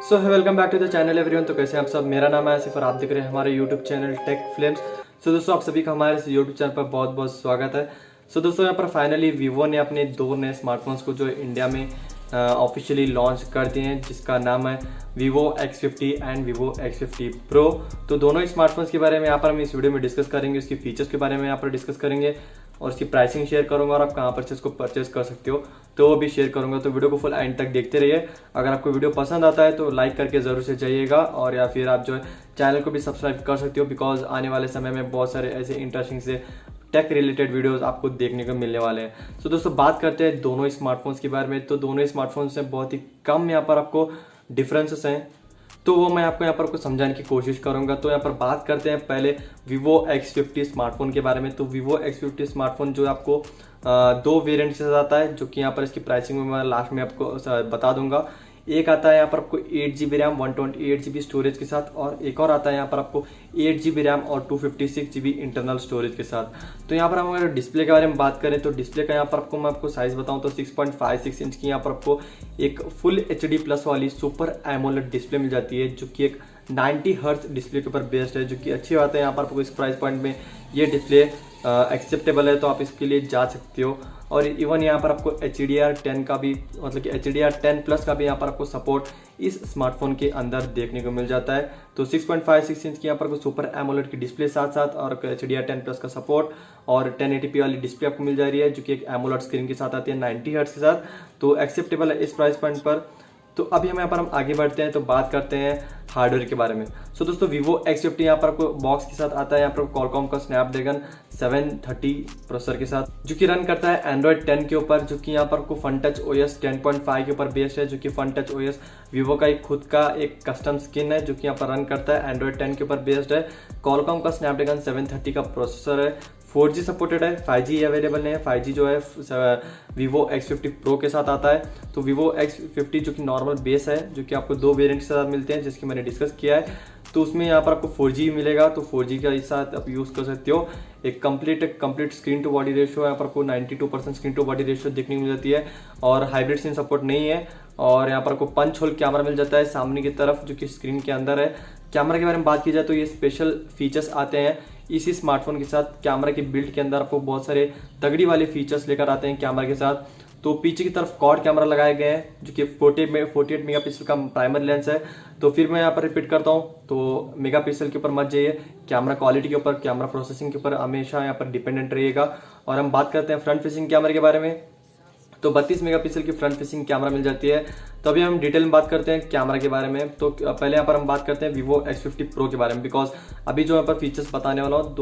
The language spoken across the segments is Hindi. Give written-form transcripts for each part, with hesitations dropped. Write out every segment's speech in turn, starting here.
So hi welcome back to the channel everyone. तो कैसे हैं आप सब। मेरा नाम है आसिफ और आप देख रहे हैं हमारे यूट्यूब चैनल टेक फ्लेम्स। सो दोस्तों आप सभी का हमारे इस यूट्यूब चैनल पर बहुत बहुत स्वागत है। सो दोस्तों यहाँ पर फाइनली वीवो ने अपने दो नए स्मार्टफोन्स को जो इंडिया में ऑफिशियली लॉन्च कर दिए हैं, जिसका नाम है Vivo X50 and Vivo X50 Pro। तो दोनों ही स्मार्टफोन्स के बारे में यहाँ पर हम इस वीडियो में डिस्कस करेंगे, उसकी फीचर्स के बारे में यहाँ पर डिस्कस करेंगे और उसकी प्राइसिंग शेयर करूंगा और आप कहाँ पर से इसको परचेस कर सकते हो तो वो भी शेयर करूंगा। तो वीडियो को फुल एंड तक देखते रहिए। अगर आपको वीडियो पसंद आता है तो लाइक करके जरूर से जाइएगा और या फिर आप जो है चैनल को भी सब्सक्राइब कर सकते हो, बिकॉज आने वाले समय में बहुत सारे ऐसे इंटरेस्टिंग से टेक रिलेटेड वीडियोस आपको देखने को मिलने वाले हैं। तो दोस्तों बात करते हैं दोनों ही स्मार्टफोन्स के बारे में। तो दोनों ही स्मार्टफोन्स में बहुत ही कम यहाँ पर आपको डिफरेंसेस हैं, तो वो मैं आपको यहाँ पर कुछ समझाने की कोशिश करूंगा। तो यहाँ पर बात करते हैं पहले Vivo X50 स्मार्टफोन के बारे में। तो Vivo X50 स्मार्टफोन जो आपको दो वेरिएंट के साथ आता है, जो कि यहाँ पर इसकी प्राइसिंग में मैं लास्ट में आपको बता दूंगा। एक आता है यहाँ पर आपको 8GB रैम 128GB स्टोरेज के साथ, और एक और आता है यहाँ पर आपको 8GB रैम और 256GB इंटरनल स्टोरेज के साथ। तो यहाँ पर हम अगर डिस्प्ले के बारे में बात करें तो डिस्प्ले का यहाँ पर आपको मैं आपको साइज बताऊँ तो 6.56 इंच की यहाँ पर आपको एक फुल HD प्लस वाली सुपर एमोलेड डिस्प्ले मिल जाती है, जो कि एक 90 हर्ट्ज डिस्प्ले के ऊपर बेस्ड है, जो कि अच्छी बात है। यहाँ पर आपको इस प्राइस पॉइंट में ये डिस्प्ले एक्सेप्टेबल है, तो आप इसके लिए जा सकते हो। और इवन यहाँ पर आपको HDR10 का भी, मतलब कि HDR10 प्लस का भी यहाँ पर आपको सपोर्ट इस स्मार्टफोन के अंदर देखने को मिल जाता है। तो 6.56 इंच की यहाँ पर सुपर एमोलेड की डिस्प्ले साथ साथ और HDR10 प्लस का सपोर्ट और 1080p वाली डिस्प्ले आपको मिल जा रही है, जो कि एक एमोलेड स्क्रीन के साथ आती है 90 हर्ट्ज के साथ। तो एक्सेप्टेबल है इस प्राइस पॉइंट पर। तो अभी हम यहाँ पर हम आगे बढ़ते हैं तो बात करते हैं हार्डवेयर के बारे में। सो दोस्तों Vivo X50 यहाँ पर आपको बॉक्स के साथ आता है यहाँ पर Qualcomm का Snapdragon 730 प्रोसेसर के साथ, जो कि रन करता है Android 10 के ऊपर, जो कि यहाँ पर आपको FunTouch OS 10.5 के ऊपर बेस्ड है, जो कि FunTouch OS Vivo का एक खुद का एक कस्टम स्किन है, जो कि यहाँ पर रन करता है Android 10 के ऊपर बेस्ड है। Qualcomm का Snapdragon 730 का प्रोसेसर है, 4G सपोर्टेड है, 5G अवेलेबल नहीं है। 5G जो है Vivo X50 Pro के साथ आता है। तो Vivo X50 जो कि नॉर्मल बेस है, जो कि आपको दो वेरिएंट के साथ मिलते हैं, जिसकी मैंने डिस्कस किया है। तो उसमें यहाँ पर आपको 4G मिलेगा, तो 4G का इस साथ आप यूज़ कर सकते हो। एक complete screen to body ratio यहाँ पर आपको 92% स्क्रीन टू बॉडी रेशियो देखने को मिल जाती है, और हाइब्रिड सिम सपोर्ट नहीं है। और यहाँ पर आपको पंच होल कैमरा मिल जाता है सामने की तरफ, जो कि स्क्रीन के अंदर है। कैमरा के बारे में बात की जाए तो ये स्पेशल फीचर्स आते हैं इसी स्मार्टफोन के साथ। कैमरा की बिल्ड के अंदर आपको बहुत सारे तगड़ी वाले फीचर्स लेकर आते हैं कैमरा के साथ। तो पीछे की तरफ क्वाड कैमरा लगाए गए हैं, जो कि 48 मेगापिक्सल का प्राइमरी लेंस है। तो फिर मैं यहाँ पर रिपीट करता हूँ, तो मेगापिक्सल के ऊपर मत जाइए, कैमरा क्वालिटी के ऊपर, कैमरा प्रोसेसिंग के ऊपर हमेशा यहाँ पर डिपेंडेंट रहिएगा। और हम बात करते हैं फ्रंट फेसिंग कैमरे के बारे में। तो 32 मेगापिक्सल की फ्रंट फेसिंग कैमरा मिल जाती है। तो अभी हम डिटेल में बात करते हैं कैमरा के बारे में। तो पहले यहाँ पर हम बात करते हैं Vivo X50 Pro के बारे में, बिकॉज अभी जो यहाँ पर फीचर्स बताने वाला हूँ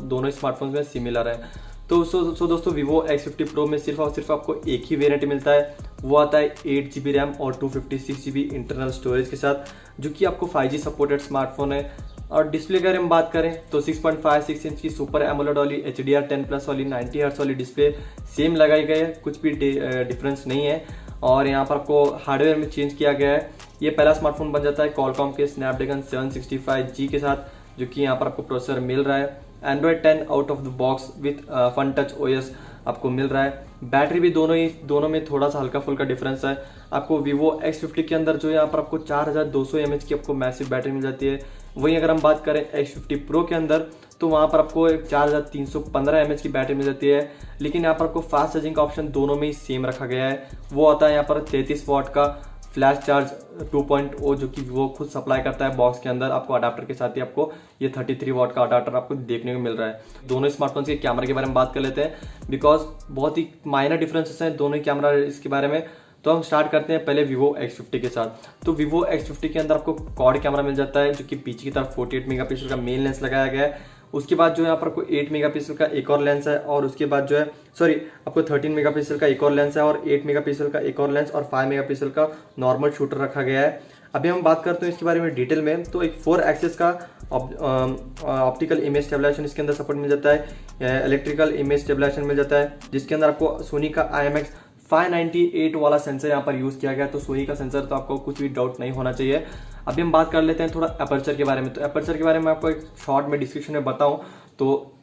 दोनों स्मार्टफोन्स में सिमिलर है। तो सो दोस्तों Vivo X50 Pro में सिर्फ और सिर्फ आपको एक ही वेरिएंट मिलता है, वो आता है 8GB रैम और 256GB इंटरनल स्टोरेज के साथ, जो कि आपको 5G सपोर्टेड स्मार्टफोन है। और डिस्प्ले के बारे में बात करें तो 6.56 इंच की सुपर एमोलेड वाली HDR10 प्लस वाली 90 हर्ट्ज वाली डिस्प्ले सेम लगाई गई है, कुछ भी डिफरेंस नहीं है। और यहाँ पर आपको हार्डवेयर में चेंज किया गया है। ये पहला स्मार्टफोन बन जाता है Qualcomm के Snapdragon 765G के साथ, जो कि यहाँ पर आपको प्रोसेसर मिल रहा है। Android 10 out of the box with FunTouch OS आपको मिल रहा है। बैटरी भी दोनों में थोड़ा सा हल्का फुल्का डिफरेंस है। आपको Vivo X50 के अंदर जो है यहाँ पर आपको 4200 mAh की आपको मैसिव बैटरी मिल जाती है। वहीं अगर हम बात करें X50 Pro के अंदर तो वहाँ पर आपको 4315 mAh की बैटरी मिल जाती है। लेकिन यहाँ पर आपको फास्ट चार्जिंग का ऑप्शन दोनों में ही सेम रखा गया है। वो आता है यहाँ पर 33 वाट का फ्लैश चार्ज 2.0, जो कि वो खुद सप्लाई करता है बॉक्स के अंदर। आपको अडाप्टर के साथ ही आपको ये 33 वाट का अडाप्टर आपको देखने को मिल रहा है। दोनों स्मार्टफोन के कैमरा के बारे में बात कर लेते हैं, बिकॉज बहुत ही माइनर डिफरेंसेस हैं दोनों ही कैमरा इसके बारे में। तो हम स्टार्ट करते हैं पहले Vivo X50 के साथ। तो Vivo X50 के अंदर आपको क्वाड कैमरा मिल जाता है, जो कि पीछे की तरफ 48 मेगापिक्सल का मेन लेंस लगाया गया है। उसके बाद जो है यहाँ पर आपको 8 मेगापिक्सल का एक और लेंस है, और उसके बाद जो है आपको 13 मेगापिक्सल का एक और लेंस है, और 8 मेगापिक्सल का एक और लेंस, और 5 मेगापिक्सल का नॉर्मल शूटर रखा गया है। अभी हम बात करते हैं इसके बारे में डिटेल में। तो एक 4 एक्सिस का ऑप्टिकल इमेज स्टेबलाइजेशन इसके अंदर सपोर्ट मिल जाता है, इलेक्ट्रिकल इमेज स्टेबलाइजेशन मिल जाता है, जिसके अंदर आपको सोनी का IMX 598 वाला सेंसर यहाँ पर यूज़ किया गया। तो सोनी का सेंसर, तो आपको कुछ भी डाउट नहीं होना चाहिए। अभी हम बात कर लेते हैं थोड़ा अपर्चर के बारे में। तो अपर्चर के बारे में आपको एक शॉर्ट में डिस्क्रिप्शन में बताऊं तो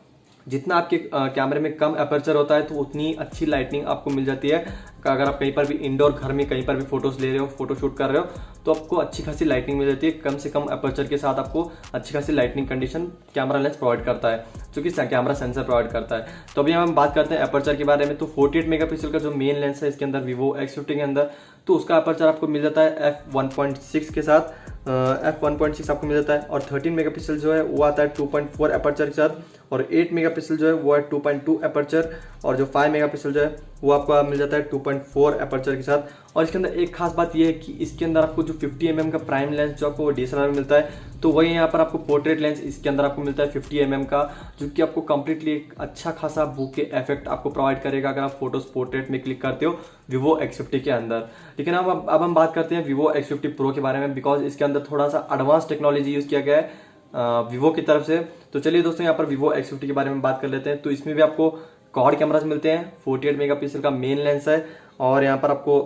जितना आपके कैमरे में कम अपर्चर होता है तो उतनी अच्छी लाइटनिंग आपको मिल जाती है अगर आप कहीं पर भी इंडोर घर में कहीं पर भी फोटोज ले रहे हो, फोटो शूट कर रहे हो, तो आपको अच्छी खासी लाइटिंग मिल जाती है। कम से कम अपर्चर के साथ आपको अच्छी खासी lighting condition camera lens provide करता है, जो कि कैमरा सेंसर प्रोवाइड करता है। तो अभी हम बात करते हैं अपर्चर के बारे में। तो 48 मेगापिक्सल का जो मेन लेंस है इसके अंदर वीवो X50 के अंदर, तो उसका अपर्चर आपको मिल जाता है f1.6 के साथ, f1.6 आपको मिल जाता है। और 13 मेगापिक्सल जो है वो आता है 2.4 अपर्चर के साथ, और 8 मेगापिक्सल जो है वो है 2.2 अपर्चर, और जो 5 मेगापिक्सल जो है वो आपको मिल जाता है 2.4 अपर्चर के साथ। और इसके अंदर एक खास बात यह है कि इसके अंदर आपको जो 50 mm का प्राइम लेंस जो आपको DSLR में मिलता है, तो वही यहाँ पर आपको पोर्ट्रेट लेंस इसके अंदर आपको मिलता है 50 mm का, जो कि आपको कंप्लीटली एक अच्छा खासा बुके इफेक्ट आपको प्रोवाइड करेगा अगर आप फोटोज पोर्ट्रेट में क्लिक करते हो वीवो X50 के अंदर। लेकिन अब हम बात करते हैं वीवो X50 प्रो के बारे में, बिकॉज इसके अंदर थोड़ा सा एडवांस टेक्नोलॉजी यूज किया गया है वीवो की तरफ से। तो चलिए दोस्तों यहाँ पर वीवो X50 के बारे में बात कर लेते हैं। तो इसमें भी आपको क्वाड कैमरास मिलते हैं, 48 मेगापिक्सल का मेन लेंस है, और यहाँ पर आपको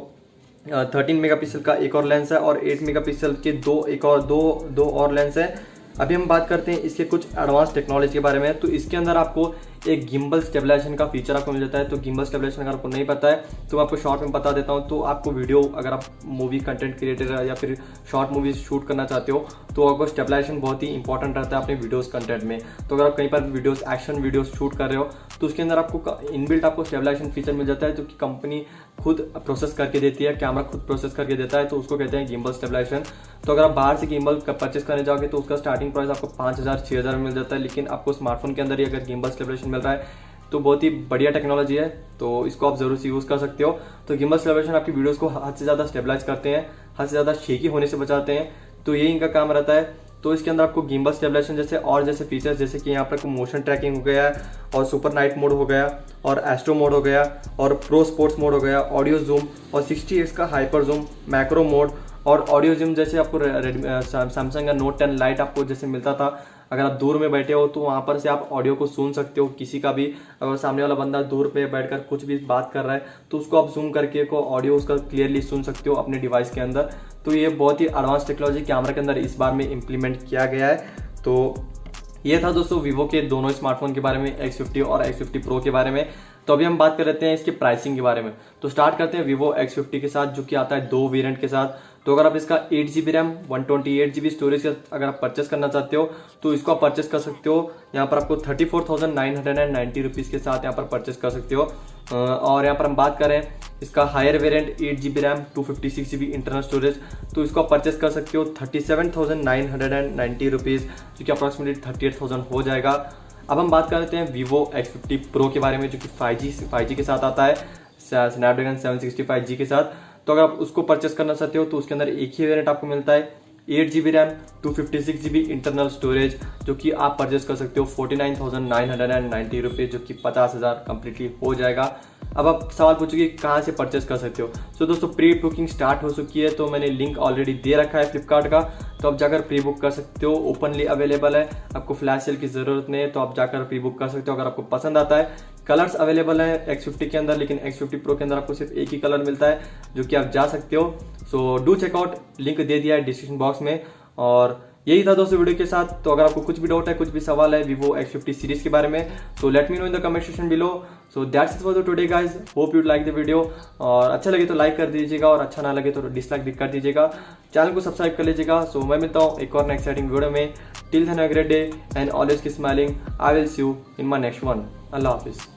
13 मेगापिक्सल का एक और लेंस है, और 8 मेगापिक्सल के दो और लेंस है। अभी हम बात करते हैं इसके कुछ एडवांस टेक्नोलॉजी के बारे में। तो इसके अंदर आपको एक गिम्बल स्टेबलाइजेशन का फीचर आपको मिल जाता है। तो गिम्बल स्टेबलाइजेशन अगर आपको नहीं पता है तो मैं आपको शॉर्ट में बता देता हूँ। तो आपको वीडियो, अगर आप मूवी कंटेंट क्रिएटर या फिर शॉर्ट मूवी शूट करना चाहते हो, तो आपको स्टेबलाइजेशन बहुत ही इंपॉर्टेंट रहता है अपने वीडियोस कंटेंट में। तो अगर आप कहीं पर वीडियोस, एक्शन वीडियोस शूट कर रहे हो, तो उसके अंदर आपको इनबिल्ट आपको स्टेबलाइजेशन फीचर मिल जाता है, जो कि कंपनी खुद प्रोसेस करके देती है, कैमरा खुद प्रोसेस करके देता है। तो उसको कहते हैं गिम्बल स्टेबलाइजेशन। तो अगर आप बाहर से गिम्बल परचेस करने जाओगे तो उसका स्टार्टिंग प्राइस आपको 5000-6000 में मिल जाता है। लेकिन आपको स्मार्टफोन के अंदर ही अगर गिम्बल स्टेबलाइजेशन मिल रहा है तो बहुत ही बढ़िया टेक्नोलॉजी है, तो इसको आप जरूर से यूज कर सकते हो। तो गिम्बल स्टेबलाइजेशन आपकी वीडियोस को हद से ज्यादा स्टेबलाइज करते हैं, हद से ज्यादा शेकी होने से बचाते हैं, तो यही इनका काम रहता है। तो इसके अंदर आपको गिम्बल स्टेबलाइजेशन जैसे फीचर्स, जैसे कि यहाँ पर मोशन ट्रैकिंग हो गया, और सुपर नाइट मोड हो गया, और एस्ट्रो मोड हो गया, और प्रो स्पोर्ट्स मोड हो गया, ऑडियो जूम, और 60x का हाइपर जूम, मैक्रो मोड, और ऑडियो जूम जैसे आपको सैमसंग का नोट 10 लाइट आपको जैसे मिलता था। अगर आप दूर में बैठे हो तो वहां पर से आप ऑडियो को सुन सकते हो, किसी का भी, अगर सामने वाला बंदा दूर पे बैठकर कुछ भी बात कर रहा है तो उसको आप जूम करके को ऑडियो उसका क्लियरली सुन सकते हो अपने डिवाइस के अंदर। तो ये बहुत ही एडवांस टेक्नोलॉजी कैमरा के अंदर इस बार में इम्प्लीमेंट किया गया है। तो ये था दोस्तों वीवो के दोनों स्मार्टफोन के बारे में, X50 और X50 प्रो के बारे में। तो अभी हम बात कर लेते हैं इसके प्राइसिंग के बारे में। तो स्टार्ट करते हैं वीवो X50 के साथ, जो कि आता है 2 वेरिएंट के साथ। तो अगर आप इसका 8GB रैम 128GB स्टोरेज अगर आप परचेस करना चाहते हो तो इसको आप परचेस कर सकते हो। यहाँ पर आपको 34,990 रुपीज़ के साथ यहाँ पर परचेस कर सकते हो। और यहाँ पर हम बात करें इसका higher variant 8GB RAM 256GB internal storage, तो इसको आप परचेस कर सकते हो 37,990 रुपीज़, जो कि अप्रॉक्सीमेटली 38,000 हो जाएगा। अब हम बात कर लेते हैं वीवो X50 प्रो के बारे में, जो कि 5G के साथ आता है, स्नैपड्रैगन 765G के साथ। तो अगर आप उसको परचेस करना चाहते हो तो उसके अंदर एक ही वेरिएंट आपको मिलता है, 8GB RAM 256GB internal storage, जो कि आप परचेस कर सकते हो 49,990 रुपीज़, जो कि 50,000 कंप्लीटली हो जाएगा। अब आप सवाल पूछोगे कहाँ से परचेस कर सकते हो। सो दोस्तों प्री बुकिंग स्टार्ट हो चुकी है, तो मैंने लिंक ऑलरेडी दे रखा है फ्लिपकार्ट का, तो आप जाकर प्री बुक कर सकते हो। ओपनली अवेलेबल है, आपको फ्लैश सेल की जरूरत नहीं है, तो आप जाकर प्री बुक कर सकते हो अगर आपको पसंद आता है। कलर्स अवेलेबल है X50 के अंदर, लेकिन X50 प्रो के अंदर आपको सिर्फ एक ही कलर मिलता है, जो कि आप जा सकते हो। सो डू चेकआउट, लिंक दे दिया है डिस्क्रिप्शन बॉक्स में। और यही था दोस्तों वीडियो के साथ। तो अगर आपको कुछ भी डाउट है, कुछ भी सवाल है वीवो X50 सीरीज के बारे में, तो let me know in the comment section below. So that's it for the today guys, hope you like the video. और अच्छा लगे तो लाइक कर दीजिएगा, और अच्छा ना लगे तो डिसलाइक भी कर दीजिएगा। चैनल को सब्सक्राइब कर लीजिएगा। सो मैं मिलता हूँ एक और एक्साइटिंग वीडियो में। Till then have a great day and always keep smiling. I will see you in my next one. अल्लाह हाफिज।